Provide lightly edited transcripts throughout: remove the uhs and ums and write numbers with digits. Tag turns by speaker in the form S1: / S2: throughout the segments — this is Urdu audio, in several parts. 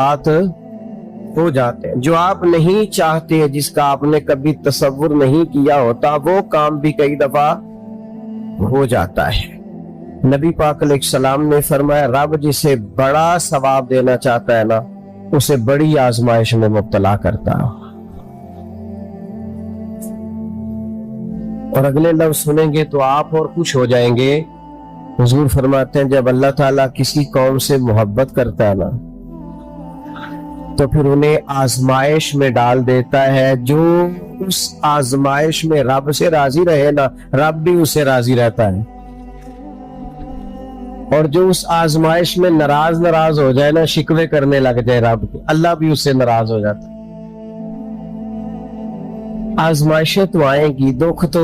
S1: ہو جاتے ہیں۔ جو آپ نہیں چاہتے، جس کا آپ نے کبھی تصور نہیں کیا ہوتا، وہ کام بھی کئی دفعہ ہو جاتا ہے۔ نبی پاک علیہ السلام نے فرمایا رب جسے بڑا ثواب دینا چاہتا ہے نا، اسے بڑی آزمائش میں مبتلا کرتا ہے۔ اور اگلے لفظ سنیں گے تو آپ اور خوش ہو جائیں گے۔ حضور فرماتے ہیں جب اللہ تعالیٰ کسی قوم سے محبت کرتا ہے نا تو پھر انہیں آزمائش میں ڈال دیتا ہے۔ جو اس آزمائش میں رب سے راضی رہے نا، رب بھی اس سے راضی رہتا ہے، اور جو اس آزمائش میں ناراض ہو جائے نا، شکوے کرنے لگ جائے رب کے، اللہ بھی اس سے ناراض ہو جاتا ہے۔ آزمائشیں تو آئیں گی، دکھ تو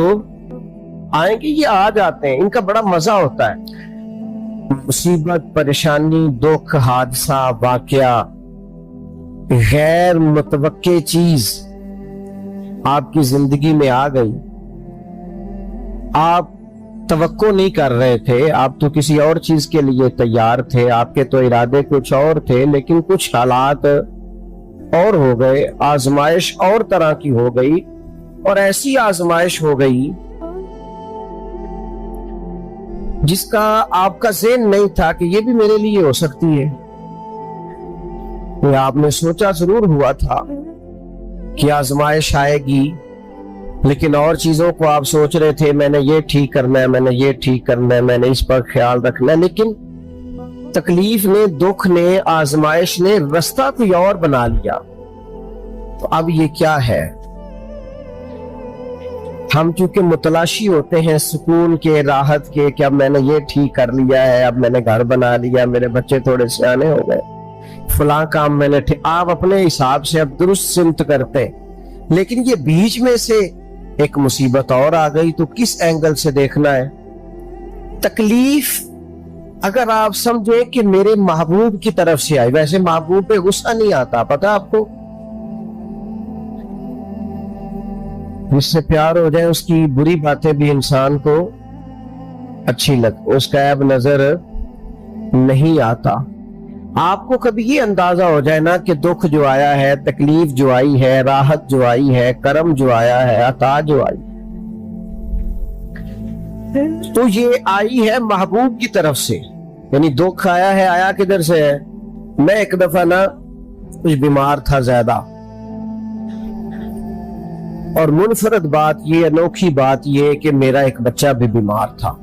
S1: آئیں گی، یہ آ جاتے ہیں، ان کا بڑا مزہ ہوتا ہے۔ مصیبت، پریشانی، دکھ، حادثہ، واقعہ، غیر متوقع چیز آپ کی زندگی میں آ گئی، آپ توقع نہیں کر رہے تھے، آپ تو کسی اور چیز کے لیے تیار تھے، آپ کے تو ارادے کچھ اور تھے، لیکن کچھ حالات اور ہو گئے، آزمائش اور طرح کی ہو گئی، اور ایسی آزمائش ہو گئی جس کا آپ کا ذہن نہیں تھا کہ یہ بھی میرے لیے ہو سکتی ہے۔ یہ آپ نے سوچا ضرور ہوا تھا کہ آزمائش آئے گی، لیکن اور چیزوں کو آپ سوچ رہے تھے، میں نے یہ ٹھیک کرنا ہے، میں نے یہ ٹھیک کرنا ہے، میں نے اس پر خیال رکھنا ہے، لیکن تکلیف نے، دکھ نے، آزمائش نے رستہ کوئی اور بنا لیا۔ تو اب یہ کیا ہے؟ ہم چونکہ متلاشی ہوتے ہیں سکون کے، راحت کے، کہ اب میں نے یہ ٹھیک کر لیا ہے، اب میں نے گھر بنا لیا، میرے بچے تھوڑے سیانے ہو گئے، فلاں کام میں نے آپ اپنے حساب سے اب درست سمت کرتے، لیکن یہ بیچ میں سے ایک مصیبت اور آ گئی تو کس اینگل سے دیکھنا ہے؟ تکلیف اگر آپ سمجھیں کہ میرے محبوب کی طرف سے آئی، ویسے محبوب پہ غصہ نہیں آتا، پتہ آپ کو؟ جس سے پیار ہو جائے اس کی بری باتیں بھی انسان کو اچھی لگ، اس کا عیب نظر نہیں آتا۔ آپ کو کبھی یہ اندازہ ہو جائے نا کہ دکھ جو آیا ہے، تکلیف جو آئی ہے، راحت جو آئی ہے، کرم جو آیا ہے، عطا جو آئی، تو یہ آئی ہے محبوب کی طرف سے۔ یعنی دکھ آیا ہے، آیا کدھر سے ہے؟ میں ایک دفعہ نا کچھ بیمار تھا زیادہ، اور منفرد بات یہ، انوکھی بات یہ کہ میرا ایک بچہ بھی بیمار تھا،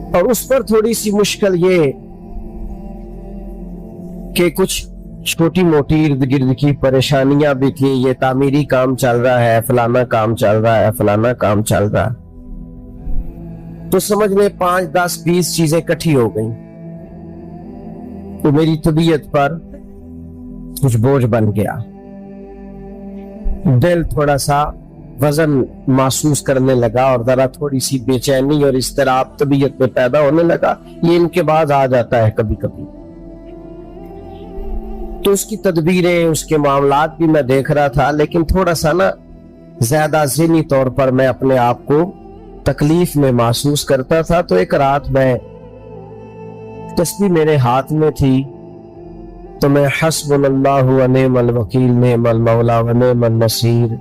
S1: اور اس پر تھوڑی سی مشکل یہ کہ کچھ چھوٹی موٹی ارد گرد کی پریشانیاں بھی تھیں، یہ تعمیری کام چل رہا ہے، فلانا کام چل رہا ہے، فلانا کام چل رہا ہے، تو سمجھ لیں 5 10 20 چیزیں کٹھی ہو گئیں، تو میری طبیعت پر کچھ بوجھ بن گیا، دل تھوڑا سا وزن محسوس کرنے لگا، اور ذرا تھوڑی سی بے چینی اور اضطراب طبیعت میں پیدا ہونے لگا۔ یہ ان کے بعد آ جاتا ہے کبھی کبھی، تو اس کی تدبیریں، اس کے معاملات بھی میں دیکھ رہا تھا، لیکن تھوڑا سا نا زیادہ ذہنی طور پر میں اپنے آپ کو تکلیف میں محسوس کرتا تھا۔ تو ایک رات میں تسبیح میرے ہاتھ میں تھی، تو میں حسبنا اللہ و نعم الوکیل، نعم المولا و نعم النصیر،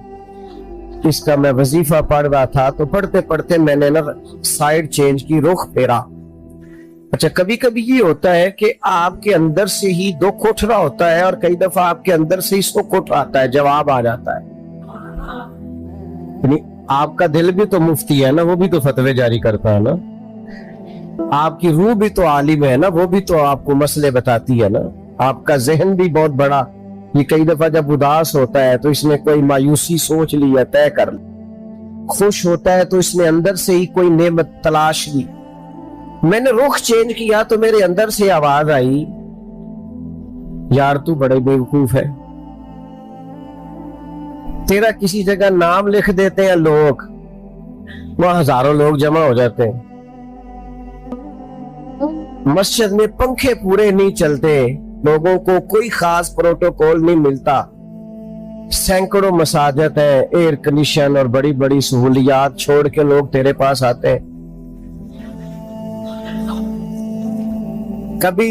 S1: اس کا میں وظیفہ پڑھ رہا تھا۔ تو پڑھتے پڑھتے میں نے نا سائیڈ چینج کی، رخ پھیرا۔ اچھا، کبھی کبھی یہ ہوتا ہے کہ آپ کے اندر سے ہی دکھ اٹھ رہا ہوتا ہے، اور کئی دفعہ آپ کے اندر سے ہی سکھ اٹھ آتا ہے، جواب آ جاتا ہے۔ یعنی آپ کا دل بھی تو مفتی ہے نا، وہ بھی تو فتوے جاری کرتا ہے نا، آپ کی روح بھی تو عالم ہے نا، وہ بھی تو آپ کو مسئلے بتاتی ہے نا، آپ کا ذہن بھی بہت بڑا، یہ کئی دفعہ جب اداس ہوتا ہے تو اس نے کوئی مایوسی سوچ لی ہے، طے کر لی، خوش ہوتا ہے تو اس نے اندر سے ہی کوئی نعمت تلاش لی۔ میں نے رخ چینج کیا تو میرے اندر سے آواز آئی، یار تو بڑے بیوقوف ہے، تیرا کسی جگہ نام لکھ دیتے ہیں لوگ، وہاں ہزاروں لوگ جمع ہو جاتے ہیں، مسجد میں پنکھے پورے نہیں چلتے، لوگوں کو کوئی خاص پروٹوکول نہیں ملتا، سینکڑوں مساجد ہیں، ایئر کنڈیشن اور بڑی بڑی سہولیات چھوڑ کے لوگ تیرے پاس آتے ہیں۔ کبھی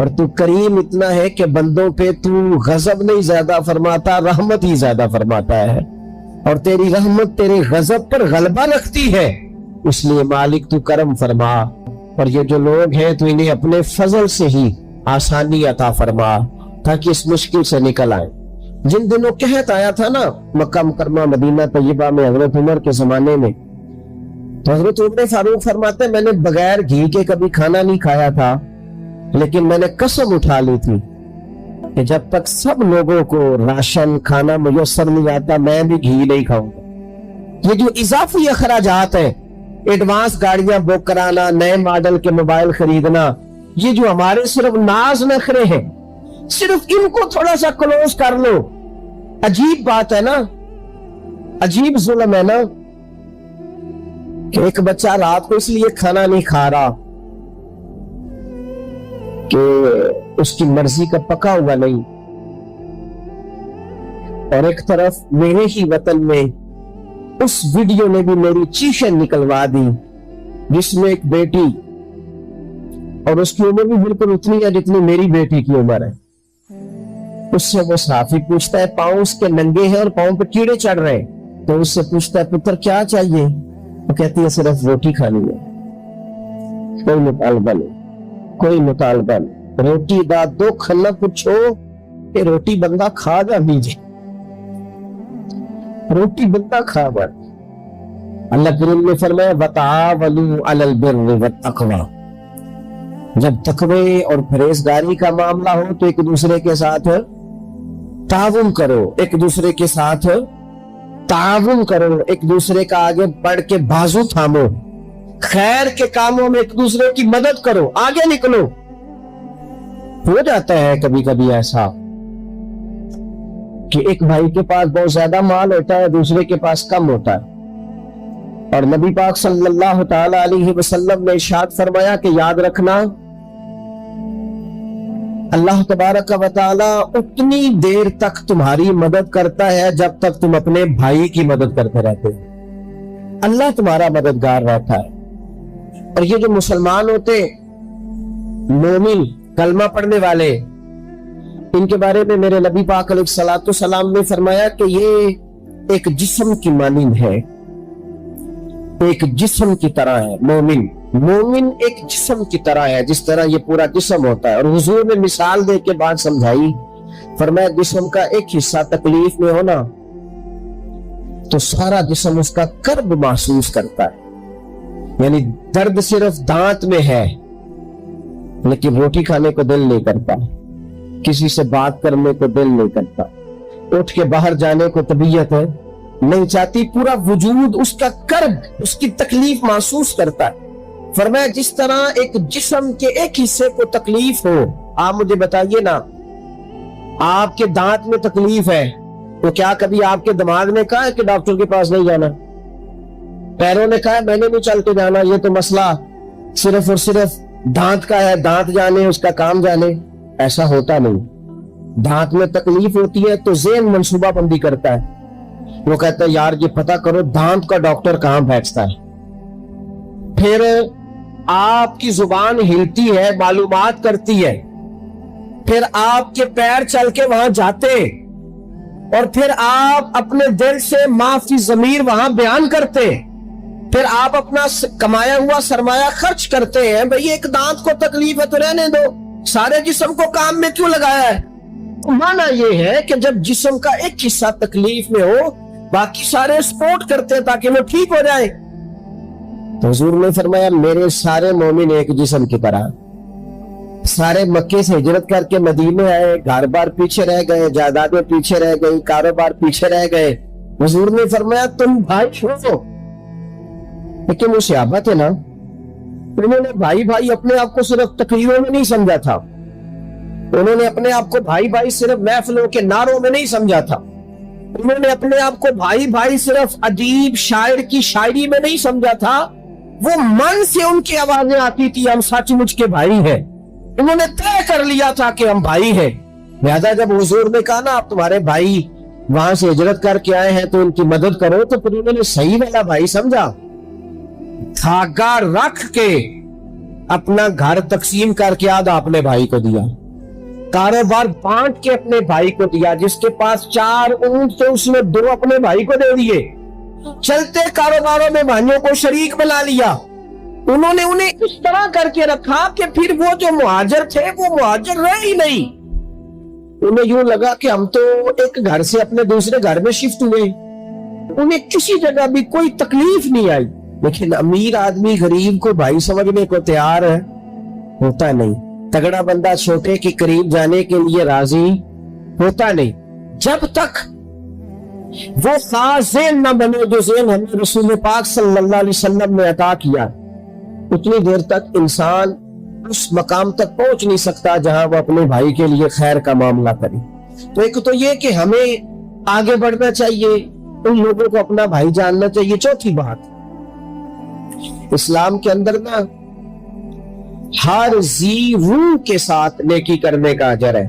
S1: اور تو کریم اتنا ہے کہ بندوں پہ تو غضب نہیں زیادہ فرماتا، رحمت ہی زیادہ فرماتا ہے، اور تیری رحمت تیرے غضب پر غلبہ رکھتی ہے، اس لیے مالک تو کرم فرما، اور یہ جو لوگ ہیں تو انہیں اپنے فضل سے ہی آسانی عطا فرما تاکہ اس مشکل سے نکل آئیں۔ جن دنوں قحط آیا تھا نا مکہ مکرمہ مدینہ طیبہ میں حضرت عمر کے زمانے میں، تو حضرت عمر فاروق فرماتے ہیں میں نے بغیر گھی کے کبھی کھانا نہیں کھایا تھا، لیکن میں نے قسم اٹھا لی تھی کہ جب تک سب لوگوں کو راشن کھانا میسر نہیں آتا میں بھی گھی نہیں کھاؤں گا۔ یہ جو اضافی اخراجات ہیں، ایڈوانس گاڑیاں بک کرانا، نئے ماڈل کے موبائل خریدنا، یہ جو ہمارے صرف ناز نخرے ہیں، صرف ان کو تھوڑا سا کلوز کر لو۔ عجیب بات ہے نا، عجیب ظلم ہے نا کہ ایک بچہ رات کو اس لیے کھانا نہیں کھا رہا کہ اس کی مرضی کا پکا ہوا نہیں، اور ایک طرف میرے ہی وطن میں اس ویڈیو نے بھی میری چیخیں نکلوا دی جس میں ایک بیٹی، اور اس کی عمر بھی بالکل اتنی ہے جتنی میری بیٹی کی عمر ہے، اس سے وہ صحافی پوچھتا ہے پاؤں اس کے ننگے ہیں اور پاؤں پہ کیڑے چڑھ رہے ہیں، تو اس سے پوچھتا ہے پتر کیا چاہیے؟ وہ کہتی ہے صرف روٹی کھانی ہے، کوئی مطالبہ نہیں، کوئی مطالبہ نہیں، روٹی دا دکھ نہ پوچھو کہ روٹی بندہ کھا جا بیجے، روٹی بندہ کھا بڑ۔ اللہ کریم نے فرمایا وَتَعَاوَنُوا عَلَى الْبِرِّ وَالتَّقْوَىٰ، جب تقوی اور پرہیزگاری کا معاملہ ہو تو ایک دوسرے کے ساتھ تعاون کرو، ایک دوسرے کے ساتھ تعاون کرو، ایک دوسرے کا آگے بڑھ کے بازو تھامو، خیر کے کاموں میں ایک دوسرے کی مدد کرو، آگے نکلو۔ ہو جاتا ہے کبھی کبھی ایسا کہ ایک بھائی کے پاس بہت زیادہ مال ہوتا ہے، دوسرے کے پاس کم ہوتا ہے، اور نبی پاک صلی اللہ تعالی علیہ وسلم نے ارشاد فرمایا کہ یاد رکھنا اللہ تبارک و تعالی اتنی دیر تک تمہاری مدد کرتا ہے جب تک تم اپنے بھائی کی مدد کرتے رہتے ہو، اللہ تمہارا مددگار رہتا ہے۔ اور یہ جو مسلمان ہوتے مومن کلمہ پڑھنے والے، ان کے بارے میں میرے نبی پاک علیہ الصلوۃ والسلام نے فرمایا کہ یہ ایک جسم کی مانند ہے، ایک جسم کی طرح ہے۔ مومن ایک جسم کی طرح ہے، جس طرح یہ پورا جسم ہوتا ہے، اور حضور نے مثال دے کے بات سمجھائی، فرمایا جسم کا ایک حصہ تکلیف میں ہونا تو سارا جسم اس کا کرب محسوس کرتا ہے، یعنی درد صرف دانت میں ہے لیکن روٹی کھانے کو دل نہیں کرتا، کسی سے بات کرنے کو دل نہیں کرتا، اٹھ کے باہر جانے کو طبیعت ہے نہیں چاہتی، پورا وجود اس کا کرب، اس کی تکلیف محسوس کرتا ہے۔ فرمایا جس طرح ایک جسم کے ایک حصے کو تکلیف ہو، آپ مجھے بتائیے نا، آپ کے دانت میں تکلیف ہے تو کیا کبھی آپ کے دماغ نے کہا ہے کہ ڈاکٹر کے پاس نہیں جانا؟ پیروں نے کہا ہے میں نے نہیں چل کے جانا، یہ تو مسئلہ صرف اور صرف دانت کا ہے، دانت جانے اس کا کام جانے؟ ایسا ہوتا نہیں۔ دانت میں تکلیف ہوتی ہے تو ذہن منصوبہ بندی کرتا ہے، وہ کہتا ہے یار یہ پتہ کرو دانت کا ڈاکٹر کہاں بیٹھتا ہے، پھر آپ کی زبان ہلتی ہے، معلومات کرتی ہے، پھر آپ کے پیر چل کے وہاں جاتے، اور پھر آپ اپنے دل سے ما فی ضمیر وہاں بیان کرتے، پھر آپ اپنا کمایا ہوا سرمایہ خرچ کرتے ہیں۔ بھئی ایک دانت کو تکلیف ہے تو رہنے دو، سارے جسم کو کام میں کیوں لگایا ہے؟ معنی یہ ہے کہ جب جسم کا ایک حصہ تکلیف میں ہو باقی سارے سپورٹ کرتے ہیں تاکہ وہ ٹھیک ہو جائے۔ تو حضور نے فرمایا میرے سارے مومن ایک جسم کی طرح، سارے مکے سے ہجرت کر کے مدینے آئے، گھر بار پیچھے رہ گئے، جائیدادیں پیچھے رہ گئی، کاروبار پیچھے رہ گئے، حضور نے فرمایا تم بھائی ہو، لیکن وہ صحابہ تھے نا، انہوں نے بھائی بھائی اپنے آپ کو صرف تقریروں میں نہیں سمجھا تھا، انہوں نے اپنے آپ کو بھائی بھائی صرف محفلوں کے نعروں میں نہیں سمجھا تھا، انہوں نے اپنے آپ کو بھائی بھائی صرف ادیب شاعر کی شاعری میں نہیں سمجھا تھا، وہ من سے ان کی آوازیں آتی تھی ہم سچ مچ کے بھائی ہیں، انہوں نے طے کر لیا تھا کہ ہم بھائی ہیں۔ لہذا جب حضور نے کہا نا آپ تمہارے بھائی وہاں سے ہجرت کر کے آئے ہیں تو ان کی مدد کرو، تو پھر انہوں نے صحیح والا بھائی سمجھا، دھاگا رکھ کے اپنا گھر تقسیم کر کے آدھا اپنے بھائی کو دیا, کاروبار بانٹ کے اپنے بھائی کو دیا, جس کے پاس 4 اونٹ تھے اس نے 2 اپنے بھائی کو دے دیے, چلتے کاروباروں میں بھائیوں کو شریک بنا لیا. انہوں نے انہیں اس طرح کر کے رکھا کہ پھر وہ جو مہاجر تھے وہ مہاجر رہے ہی نہیں. انہیں یوں لگا کہ ہم تو ایک گھر سے اپنے دوسرے گھر میں شفٹ ہوئے, انہیں کسی جگہ بھی کوئی تکلیف نہیں آئی. لیکن امیر آدمی غریب کو بھائی سمجھنے کو تیار ہوتا نہیں, تگڑا بندہ چھوٹے کے قریب جانے کے لیے راضی ہوتا نہیں. جب تک وہ خاص ذہن نہ بنے جو ذہن ہمیں رسول پاک صلی اللہ علیہ وسلم نے عطا کیا, اتنی دیر تک انسان اس مقام تک پہنچ نہیں سکتا جہاں وہ اپنے بھائی کے لیے خیر کا معاملہ کرے. تو ایک تو یہ کہ ہمیں آگے بڑھنا چاہیے, ان لوگوں کو اپنا بھائی جاننا چاہیے. چوتھی بات, اسلام کے اندر نا ہر ذی روح کے ساتھ نیکی کرنے کا اجر ہے,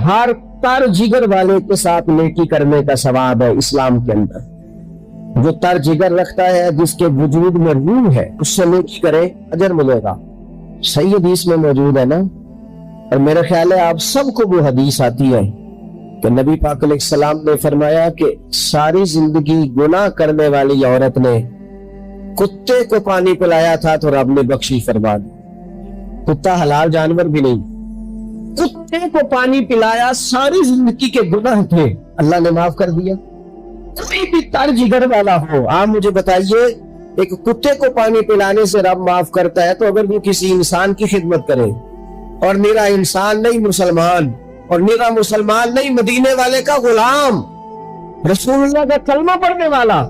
S1: ہر تر جگر والے کے ساتھ نیکی کرنے کا ثواب ہے. اسلام کے اندر جو تر جگر رکھتا ہے, جس کے وجود میں روح ہے, اس سے نیکی کرے اجر ملے گا. صحیح حدیث میں موجود ہے نا, اور میرا خیال ہے آپ سب کو وہ حدیث آتی ہے کہ نبی پاک علیہ السلام نے فرمایا کہ ساری زندگی گناہ کرنے والی عورت نے کتے کو پانی پلایا تھا تو رب نے بخشی فرما دی. کتا حلال جانور بھی نہیں, کتے کو پانی پلایا, ساری زندگی کے گناہ تھے, اللہ نے معاف کر دیا. کوئی بھی تر جگر والا ہو, آپ مجھے بتائیے ایک کتے کو پانی پلانے سے رب معاف کرتا ہے, تو اگر وہ کسی انسان کی خدمت کرے, اور میرا انسان نہیں مسلمان, اور میرا مسلمان نہیں مدینے والے کا غلام, رسول اللہ کا کلمہ پڑھنے والا,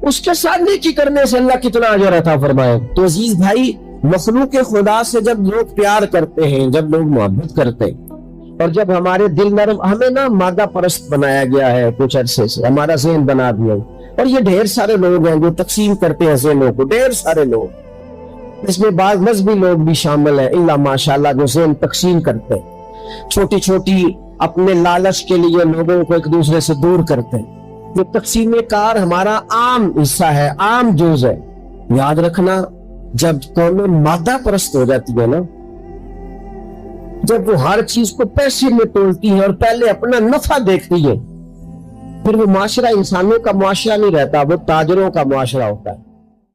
S1: اس کے ساتھ نیکی کرنے سے اللہ کتنا اجر عطا فرمائے. تو عزیز بھائی, مخلوق خدا سے جب لوگ پیار کرتے ہیں, جب لوگ محبت کرتے ہیں, اور جب ہمارے دل نرم, ہمیں نا مادہ پرست بنایا گیا ہے کچھ عرصے سے, ہمارا ذہن بنا دیا ہے, اور یہ ڈھیر سارے لوگ ہیں جو تقسیم کرتے ہیں ذہنوں کو, ڈھیر سارے لوگ, اس میں بعض مذہبی لوگ بھی شامل ہیں اللہ ماشاءاللہ, جو ذہن تقسیم کرتے ہیں, چھوٹی چھوٹی اپنے لالچ کے لیے لوگوں کو ایک دوسرے سے دور کرتے ہیں. یہ تقسیم کار ہمارا عام حصہ ہے, عام جز ہے. یاد رکھنا, جب قوم مادہ پرست ہو جاتی ہے نا, جب وہ ہر چیز کو پیسے میں تولتی ہے اور پہلے اپنا نفع دیکھتی ہے, پھر وہ معاشرہ انسانوں کا معاشرہ نہیں رہتا, وہ تاجروں کا معاشرہ ہوتا ہے.